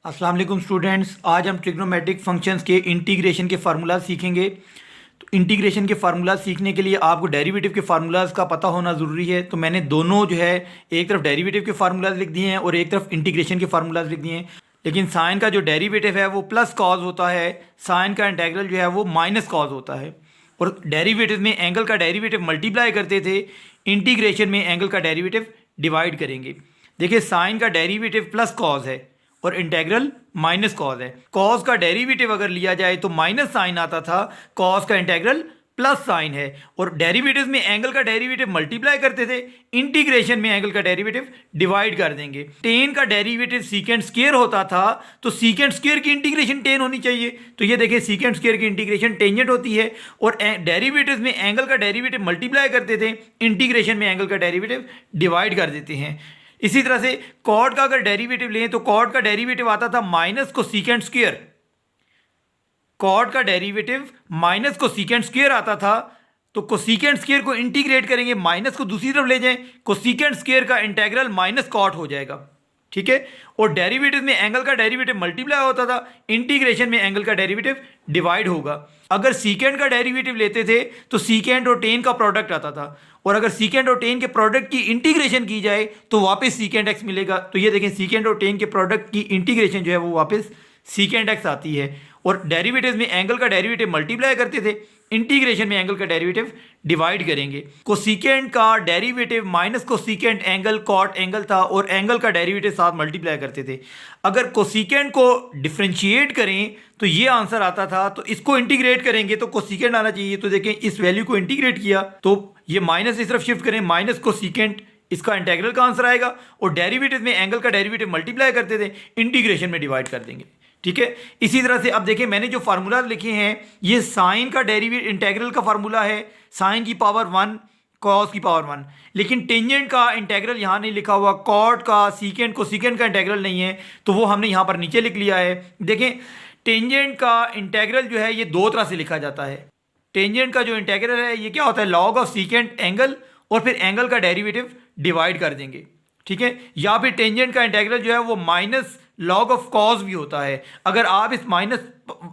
अस्सलाम वालेकुम स्टूडेंट्स, आज हम ट्रिग्नोमेट्रिक फंक्शंस के इंटीग्रेशन के फार्मूला सीखेंगे। तो इंटीग्रेशन के फार्मूला सीखने के लिए आपको डेरिवेटिव के फार्मूलाज का पता होना ज़रूरी है। तो मैंने दोनों जो है एक तरफ डेरिवेटिव के फार्मूलाज लिख दिए हैं और एक तरफ इंटीग्रेशन के फार्मूलाज लिख दिए हैं। लेकिन साइन का जो डेरिवेटिव है वो प्लस कॉज होता है, साइन का इंटेग्रल जो है वो माइनस कॉज होता है। और डेरिवेटिव में एंगल का डेरिवेटिव मल्टीप्लाई करते थे, इंटीग्रेशन में एंगल का डेरिवेटिव डिवाइड करेंगे। देखिए साइन का डेरिवेटिव प्लस कॉज है और इंटेग्रल माइनस कॉज है। कॉज का डेरिवेटिव अगर लिया जाए तो माइनस साइन आता था, कॉज का इंटेग्रल प्लस साइन है। और डेरिवेटिव में एंगल का डेरिवेटिव मल्टीप्लाई करते थे, इंटीग्रेशन में एंगल का डेरिवेटिव डिवाइड कर देंगे। टेन का डेरिवेटिव सीकेंड स्क्वायर होता था, तो सीकेंड स्क्वायर की इंटीग्रेशन टेन होनी चाहिए। तो ये देखिए सीकेंड स्क्वायर की इंटीग्रेशन टेंजेंट होती है। और डेरिवेटिव में एंगल का डेरिवेटिव मल्टीप्लाई करते थे, इंटीग्रेशन में एंगल का डेरिवेटिव डिवाइड कर देते हैं। इसी तरह से कॉड का अगर डेरिवेटिव लें तो कॉड का डेरिवेटिव आता था माइनस को सीकेंड स्क्वायर। कॉड का डेरिवेटिव माइनस को सीकेंड स्क्वायर आता था, तो कोसीकेंड स्क्वायर को इंटीग्रेट करेंगे, माइनस को दूसरी तरफ ले जाएं, कोसीकेंड स्क्वायर का इंटीग्रल माइनस कॉट हो जाएगा। ठीक है। और डेरिवेटिव में एंगल का डेरिवेटिव मल्टीप्लाई होता था, इंटीग्रेशन में एंगल का डेरिवेटिव डिवाइड होगा। अगर सीकेंड का डेरिवेटिव लेते थे तो सीकेंड और टेन का प्रोडक्ट आता था, और अगर सीकेंड और टेन के प्रोडक्ट की इंटीग्रेशन की जाए तो वापस सीकेंड एक्स मिलेगा। तो ये देखें सीकेंड और टेन के प्रोडक्ट की इंटीग्रेशन जो है वो वापस सीकेंड एक्स आती है। और डेरिवेटिव में एंगल का डेरिवेटिव मल्टीप्लाई करते थे, इंटीग्रेशन में एंगल का डेरिवेटिव डिवाइड करेंगे। कोसीकेंड का derivative minus cosecant angle cot angle था, और एंगल का डेरिवेटिव साथ मल्टीप्लाई करते थे। अगर कोसीकेंड को डिफरेंशिएट करें तो ये आंसर आता था, तो इसको इंटीग्रेट करेंगे तो कोसीकेंड आना चाहिए। तो देखें इस वैल्यू को इंटीग्रेट किया तो ये माइनस इस तरफ शिफ्ट करें, माइनस कोसीकेंड, इसका इंटीग्रल का आंसर आएगा। और डेरिवेटिव में एंगल का डेरिवेटिव मल्टीप्लाई करते थे, इंटीग्रेशन में डिवाइड कर देंगे। ठीक है। इसी तरह से अब देखिए मैंने जो फार्मूला लिखे हैं ये साइन का डेरिवेटिव इंटीग्रल का फार्मूला है, साइन की पावर 1 कॉस की पावर 1। लेकिन टेंजेंट का इंटीग्रल यहाँ नहीं लिखा हुआ, कॉट का सीकेंड को सीकेंड का इंटीग्रल नहीं है, तो वो हमने यहाँ पर नीचे लिख लिया है। देखें टेंजेंट का इंटीग्रल जो है ये दो तरह से लिखा जाता है। टेंजेंट का जो इंटीग्रल है ये क्या होता है, लॉग ऑफ सीकेंड एंगल और फिर एंगल का डेरिवेटिव डिवाइड कर देंगे। ठीक है। या फिर टेंजेंट का इंटीग्रल जो है वो माइनस लॉग ऑफ कॉस भी होता है। अगर आप इस माइनस,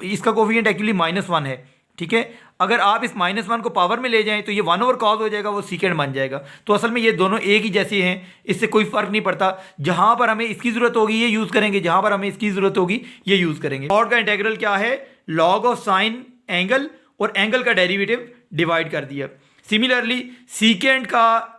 इसका कोफिशिएंट एक्चुअली -1 है। ठीक है। अगर आप इस -1 को पावर में ले जाएं तो ये 1 ओवर कॉस हो जाएगा, वो सीकेंड बन जाएगा। तो असल में ये दोनों एक ही जैसे हैं, इससे कोई फर्क नहीं पड़ता। जहां पर हमें इसकी जरूरत होगी ये यूज करेंगे, जहां पर हमें इसकी जरूरत होगी ये यूज करेंगे। कॉट का इंटीग्रल क्या है, लॉग ऑफ साइन एंगल और एंगल का डेरिवेटिव डिवाइड कर दिया। सिमिलरली सीकेंड का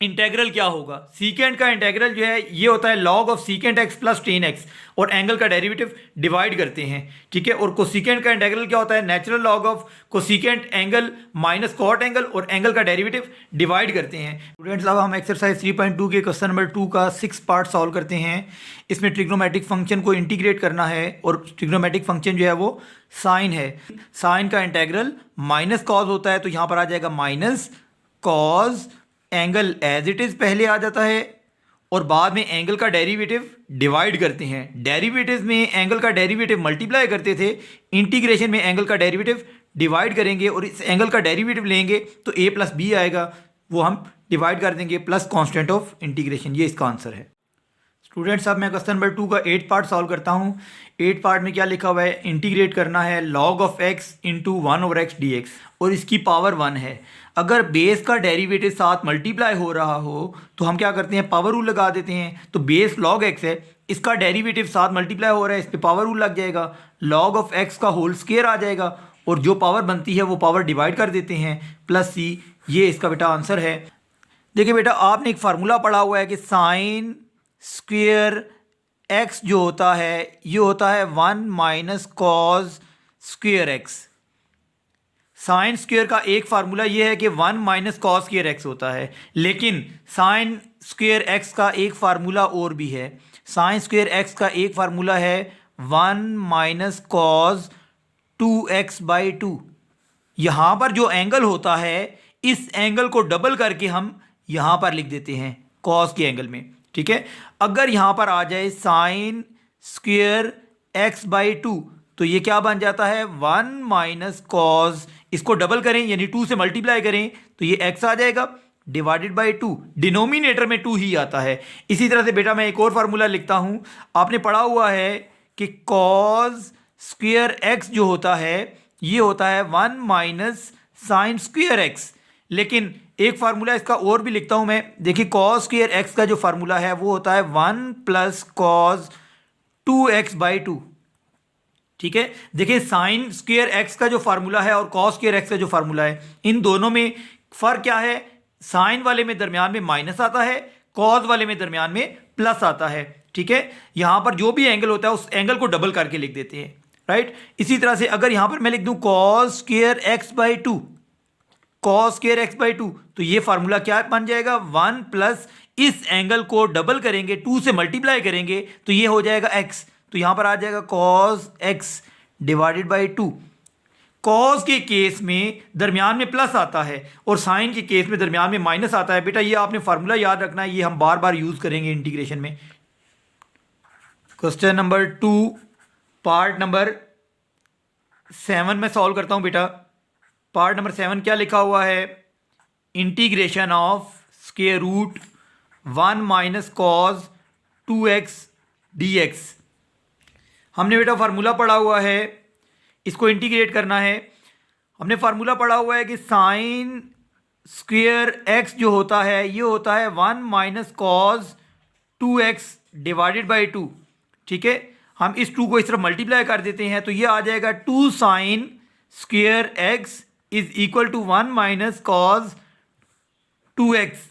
इंटीग्रल क्या होगा, सीकेंड का इंटीग्रल जो है ये होता है log of सीकेंड x plus ten x, और एंगल का डेरिवेटिव डिवाइड करते हैं। ठीक है। और कोसीकेंड का इंटीग्रल क्या होता है, natural log of cosecant angle minus cot angle, और एंगल का डेरिवेटिव डिवाइड करते हैं। स्टूडेंट्स अब हम एक्सरसाइज 3.2 के क्वेश्चन नंबर 2 का 6 पार्ट सॉल्व करते हैं। इसमें ट्रिग्नोमेट्रिक फंक्शन को इंटीग्रेट करना है, और ट्रिग्नोमेट्रिक फंक्शन जो है वो साइन है। साइन का इंटीग्रल माइनस कॉज होता है, तो यहाँ पर आ जाएगा minus cos angle as it is पहले आ जाता है, और बाद में एंगल का डेरिवेटिव डिवाइड करते हैं। डेरिवेटिव में एंगल का डेरिवेटिव मल्टीप्लाई करते थे, इंटीग्रेशन में एंगल का डेरिवेटिव डिवाइड करेंगे, और इस एंगल का डेरिवेटिव लेंगे तो a प्लस बी आएगा, वो हम डिवाइड कर देंगे प्लस कांस्टेंट ऑफ इंटीग्रेशन। ये इसका आंसर है। स्टूडेंट्स अब मैं क्वेश्चन नंबर 2 का 8 पार्ट सॉल्व करता हूँ। 8 पार्ट में क्या लिखा हुआ है, इंटीग्रेट करना है log of x into 1 over x D x, और इसकी पावर 1 है। अगर बेस का डेरिवेटिव साथ मल्टीप्लाई हो रहा हो तो हम क्या करते हैं, पावर रूल लगा देते हैं। तो बेस लॉग x है, इसका डेरिवेटिव साथ मल्टीप्लाई हो रहा है, इस पर पावर रूल लग जाएगा, लॉग ऑफ x का होल स्क्वायर आ जाएगा, और जो पावर बनती है वो पावर डिवाइड कर देते हैं प्लस c। ये इसका बेटा आंसर है। देखिए बेटा आपने एक फार्मूला पढ़ा हुआ है कि साइन स्क्वेयर x जो होता है ये होता है 1 minus cos square x. Sine square का एक फार्मूला ये है कि 1 माइनस कॉस स्क्वेयर एक्स होता है, लेकिन साइन स्क्वेयर एक्स का एक फार्मूला और भी है। साइन स्क्वेयर एक्स का एक फार्मूला है 1 माइनस कॉस 2x/2। यहाँ पर जो एंगल होता है इस एंगल को डबल करके हम यहाँ पर लिख देते हैं कॉस के एंगल में। ठीक है। अगर यहाँ पर आ जाए साइन स्क्वेयर x/2 तो ये क्या बन जाता है, 1 माइनस कॉस, इसको डबल करें यानी 2 से मल्टीप्लाई करें तो ये x आ जाएगा, डिवाइडेड बाई 2, डिनोमिनेटर में 2 ही आता है। इसी तरह से बेटा मैं एक और फार्मूला लिखता हूँ। आपने पढ़ा हुआ है कि कॉज स्क्वेयर एक्स जो होता है ये होता है 1 माइनस साइन स्क्वेयर एक्स। लेकिन एक फार्मूला इसका और भी लिखता हूं मैं, देखिए कॉज स्क्वेयर एक्स का जो फार्मूला है वो होता है 1 प्लस कॉज 2x/2। ठीक है, देखिए साइन स्क्वेयर एक्स का जो फार्मूला है और कॉस स्क्वेयर एक्स का जो फार्मूला है, इन दोनों में फर्क क्या है? साइन वाले में दरमियान में माइनस आता है, कॉस वाले में दरमियान में प्लस आता है। ठीक है, यहां पर जो भी एंगल होता है उस एंगल को डबल करके लिख देते हैं, राइट। इसी तरह से अगर यहां पर मैं लिख दूं cos square x/2, cos square x/2, तो ये फार्मूला क्या बन जाएगा? 1 प्लस इस एंगल को डबल करेंगे, 2 से मल्टीप्लाई करेंगे तो ये हो जाएगा x। तो यहां पर आ जाएगा cos x divided by 2। Cos के केस में दरमियान में प्लस आता है और साइन के केस में दरमियान में माइनस आता है। बेटा ये आपने फार्मूला याद रखना है, ये हम बार बार यूज करेंगे इंटीग्रेशन में। क्वेश्चन नंबर 2 पार्ट नंबर 7 में सॉल्व करता हूं बेटा। पार्ट नंबर 7 क्या लिखा हुआ है? Integration of square root 1 minus cos 2x dx। हमने बेटा फार्मूला पढ़ा हुआ है, इसको इंटीग्रेट करना है। हमने फार्मूला पढ़ा हुआ है कि साइन स्क्वेयर x जो होता है ये होता है 1 minus cos 2x divided by 2। ठीक है, हम इस 2 को इस तरफ मल्टीप्लाई कर देते हैं तो ये आ जाएगा 2 sine square x is equal to 1 minus cos 2x।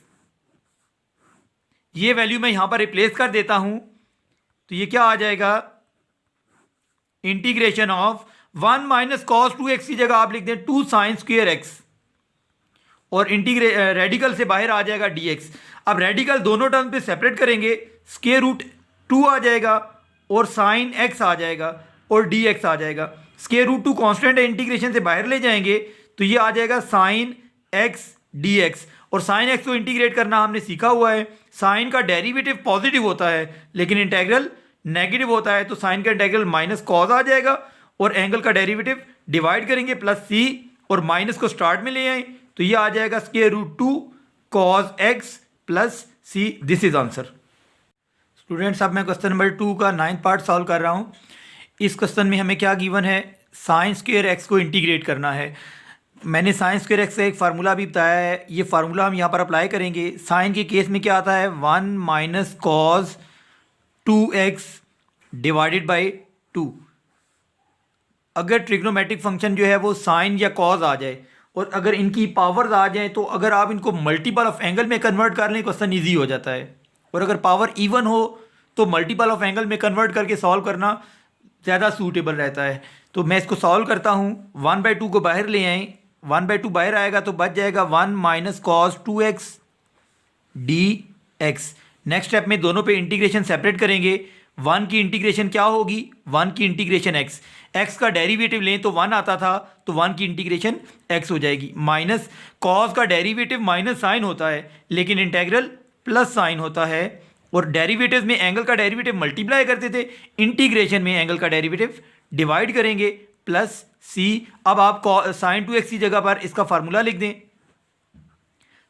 ये वैल्यू मैं यहां पर रिप्लेस कर देता हूं तो ये क्या आ जाएगा? Integration of 1 minus cos 2x की जगह आप लिख दें 2 साइन स्क्वेयर x और रेडिकल से बाहर आ जाएगा dx। अब रेडिकल दोनों टर्म पे सेपरेट करेंगे, स्क्वायर रूट 2 आ जाएगा और साइन x आ जाएगा और dx आ जाएगा। स्क्वायर रूट 2 कांस्टेंट है, इंटीग्रेशन से बाहर ले जाएंगे तो ये आ जाएगा साइन x dx। और साइन x को इंटीग्रेट करना हमने सीखा हुआ है, साइन का डेरिवेटिव पॉजिटिव होता है लेकिन इंटेग्रल नेगेटिव होता है, तो साइन का इंटेग्रल माइनस कॉस आ जाएगा और एंगल का डेरिवेटिव डिवाइड करेंगे प्लस सी और माइनस को स्टार्ट में ले आए तो ये आ जाएगा square root 2 cos x plus C. This is answer. Students अब मैं क्वेश्चन नंबर 2 का 9th पार्ट सॉल्व कर रहा हूँ। इस क्वेश्चन में हमें क्या गिवन है? साइन स्क्वायर x को इंटीग्रेट करना है। मैंने साइन स्क्वायर x का एक फार्मूला भी बताया है, ये फार्मूला हम यहाँ पर अप्लाई करेंगे। साइन के केस में क्या आता है? 1 minus cos 2x divided by 2। अगर ट्रिग्नोमेट्रिक फंक्शन जो है वो साइन या कॉज आ जाए और अगर इनकी पावर्स आ जाए तो अगर आप इनको मल्टीपल ऑफ एंगल में कन्वर्ट कर लें क्वेश्चन ईजी हो जाता है। और अगर पावर इवन हो तो मल्टीपल ऑफ एंगल में कन्वर्ट करके सॉल्व करना ज़्यादा सूटेबल रहता है। तो मैं इसको सॉल्व करता हूँ। 1/2 को बाहर ले आएँ, 1/2 बाहर आएगा तो बच जाएगा 1 minus cos 2x dx। Next step में दोनों पे इंटीग्रेशन सेपरेट करेंगे। 1 की इंटीग्रेशन क्या होगी? 1 की इंटीग्रेशन x का डेरिवेटिव लें तो 1 आता था तो 1 की इंटीग्रेशन x हो जाएगी, माइनस कॉस का डेरिवेटिव माइनस साइन होता है लेकिन इंटेग्रल प्लस साइन होता है और डेरिवेटिव में एंगल का डेरिवेटिव मल्टीप्लाई करते थे, इंटीग्रेशन में एंगल का डेरिवेटिव डिवाइड करेंगे प्लस सी। अब आप साइन 2x की जगह पर इसका फार्मूला लिख दें।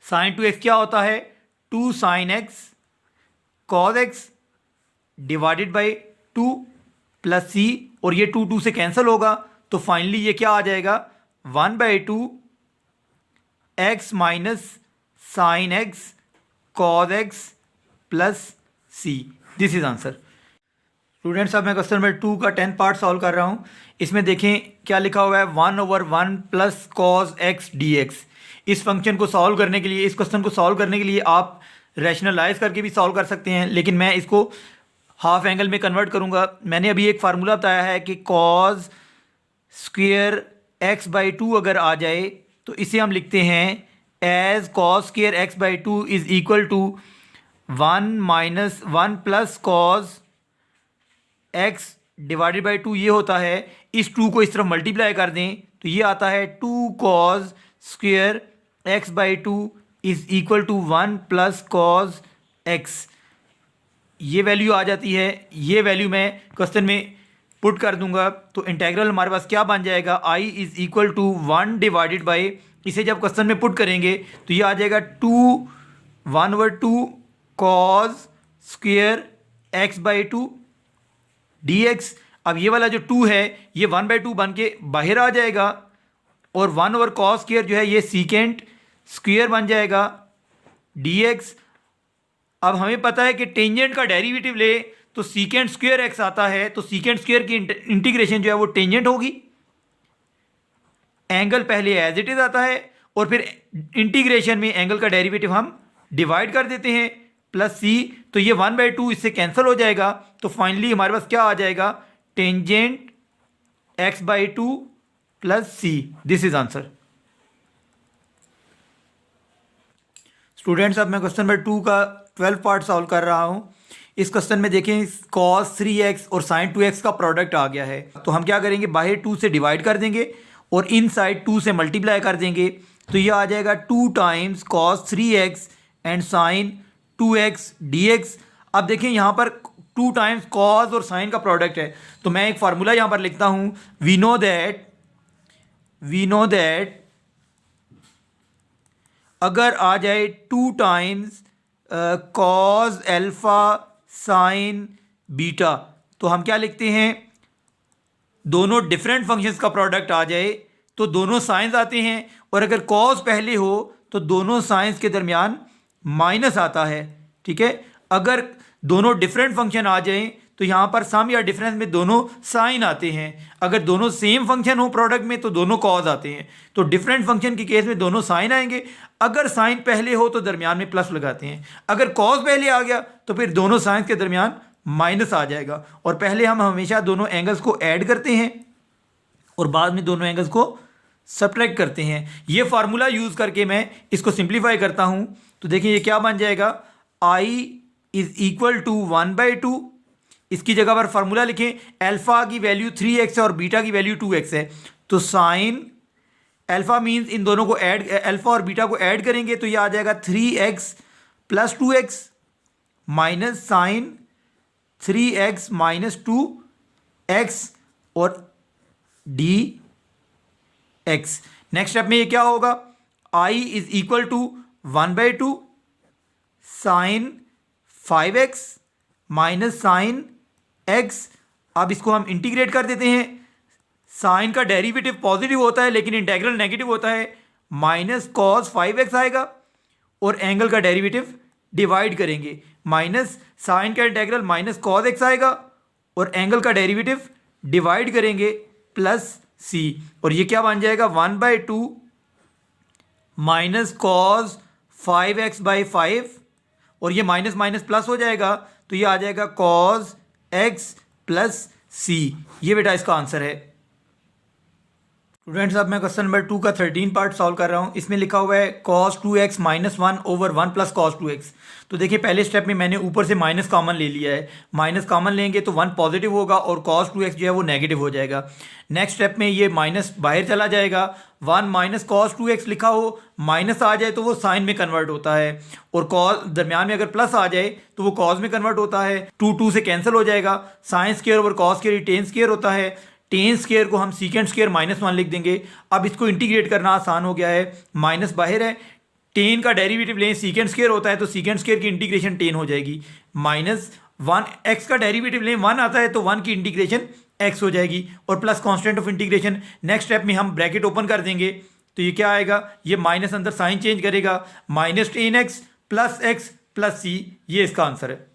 साइन 2x क्या होता है? 2 sine x cos x divided by 2 plus C और ये 2 से कैंसिल होगा तो फाइनली ये क्या आ जाएगा? 1/2 x minus sine x cos x plus C. This is answer. Students अब मैं क्वेश्चन नंबर 2 का 10th पार्ट सॉल्व कर रहा हूँ। इसमें देखें क्या लिखा हुआ है? 1/1 प्लस कॉस x dx। इस फंक्शन को सॉल्व करने के लिए, इस क्वेश्चन को सॉल्व करने के लिए आप रैशनलाइज करके भी सॉल्व कर सकते हैं लेकिन मैं इसको हाफ एंगल में कन्वर्ट करूंगा। मैंने अभी एक फार्मूला बताया है कि कॉस स्क्वेयर x/2 अगर आ जाए तो इसे हम लिखते हैं as cos square x/2 is equal to 1 minus 1 plus cos x divided by 2 ये होता है। इस 2 को इस तरफ मल्टीप्लाई कर दें तो ये आता है 2 cos square x/2 is equal to 1 plus cos x। ये वैल्यू आ जाती है, ये वैल्यू मैं क्वेश्चन में पुट कर दूंगा तो इंटेग्रल हमारे पास क्या बन जाएगा? i is equal to 1 divided by, इसे जब क्वेश्चन में पुट करेंगे तो ये आ जाएगा 1/2 कॉस स्क्वेयर x/2 dx। अब ये वाला जो 2 है ये 1/2 बन के बाहर आ जाएगा और 1 ओवर कॉस स्क्वायर जो है ये सीकेंट स्क्वायर बन जाएगा dx। अब हमें पता है कि टेंजेंट का डेरिवेटिव ले तो सीकेंट स्क्वायर x आता है, तो सीकेंट स्क्वायर की इंटीग्रेशन जो है वो टेंजेंट होगी। एंगल पहले एज इट इज आता है और फिर इंटीग्रेशन में एंगल का डेरिवेटिव हम डिवाइड कर देते हैं प्लस सी, तो ये 1/2 इससे कैंसिल हो जाएगा। तो फाइनली हमारे पास क्या आ जाएगा, tangent x/2 plus C. This is answer. Students अब मैं क्वेश्चन नंबर 2 का 12 पार्ट सॉल्व कर रहा हूं। इस क्वेश्चन में देखें cos 3x और sin 2x का प्रोडक्ट आ गया है, तो हम क्या करेंगे, बाहर 2 से डिवाइड कर देंगे और इन साइड 2 से मल्टीप्लाई कर देंगे, तो ये आ जाएगा 2 times cos 3x and sin 2x dx। अब देखें यहाँ पर 2 टाइम्स cos और sin का प्रोडक्ट है, तो मैं एक फार्मूला यहाँ पर लिखता हूँ। वी नो दैट अगर आ जाए 2 times cos alpha sin beta, तो हम क्या लिखते हैं, दोनों डिफरेंट फंक्शंस का प्रोडक्ट आ जाए तो दोनों साइंस आते हैं, और अगर cos पहले हो तो दोनों साइंस के दरमियान माइनस आता है। ठीक है, अगर दोनों डिफरेंट फंक्शन आ जाएं तो यहाँ पर सम या डिफरेंस में दोनों साइन आते हैं। अगर दोनों सेम फंक्शन हो प्रोडक्ट में तो दोनों कॉज आते हैं, तो डिफरेंट फंक्शन के केस में दोनों साइन आएंगे। अगर साइन पहले हो तो दरमियान में प्लस लगाते हैं, अगर कॉज पहले आ गया तो फिर दोनों साइंस के दरमियान माइनस आ जाएगा। और पहले हम हमेशा दोनों एंगल्स को ऐड करते हैं और बाद में दोनों एंगल्स को सब्ट्रैक्ट करते हैं। ये फार्मूला यूज़ करके मैं इसको सिंप्लीफाई करता हूँ, तो देखिए ये क्या बन जाएगा, I इज इक्वल टू 1/2। इसकी जगह पर फार्मूला लिखें, अल्फा की वैल्यू 3x है और बीटा की वैल्यू 2x है, तो साइन अल्फा मीन्स इन दोनों को ऐड, अल्फा और बीटा को ऐड करेंगे तो ये आ जाएगा 3x plus 2x minus sign 3x minus 2x और dx। नेक्स्ट स्टेप में ये क्या होगा, I is equal to 1/2 sine 5x minus sine x। अब इसको हम इंटीग्रेट कर देते हैं। साइन का डेरिवेटिव पॉजिटिव होता है लेकिन इंटेग्रल नेगेटिव होता है, माइनस कॉस 5x आएगा और एंगल का डेरिवेटिव डिवाइड करेंगे, माइनस साइन का इंटेग्रल माइनस कॉस x आएगा और एंगल का डेरिवेटिव डिवाइड करेंगे प्लस c, और ये क्या बन जाएगा, 1/2 माइनस कॉस 5x/5 और ये माइनस माइनस प्लस हो जाएगा, तो ये आ जाएगा कॉस x प्लस c। ये बेटा इसका आंसर है। स्टूडेंट्स अब मैं क्वेश्चन नंबर 2 का 13 पार्ट सॉल्व कर रहा हूँ। इसमें लिखा हुआ है cos 2x minus 1 over 1 plus cos 2x। तो देखिए पहले स्टेप में मैंने ऊपर से माइनस कॉमन ले लिया है, माइनस कॉमन लेंगे तो 1 पॉजिटिव होगा और cos 2x जो है वो नेगेटिव हो जाएगा। नेक्स्ट स्टेप में ये माइनस बाहर चला जाएगा, 1 माइनस cos 2x लिखा हो, माइनस आ जाए तो वो साइन में कन्वर्ट होता है, और cos दरमियान में अगर प्लस आ जाए तो वो cos में कन्वर्ट होता है। 2 से कैंसिल हो जाएगा, sine square over cos square ten square होता है, टेन स्क्वायर को हम सीकेंट स्क्वायर -1 लिख देंगे। अब इसको इंटीग्रेट करना आसान हो गया है, माइनस बाहर है, टेन का डेरिवेटिव लें, सीकेंट स्क्वायर होता है तो सीकेंट स्क्वायर की इंटीग्रेशन टेन हो जाएगी, माइनस 1 एक्स का डेरिवेटिव लें, 1 आता है तो 1 की इंटीग्रेशन एक्स हो जाएगी और plus constant of integration. Next step में हम ब्रैकेट ओपन कर देंगे तो ये क्या आएगा, ये माइनस अंदर साइन चेंज करेगा, -10x plus x plus c। ये इसका आंसर है।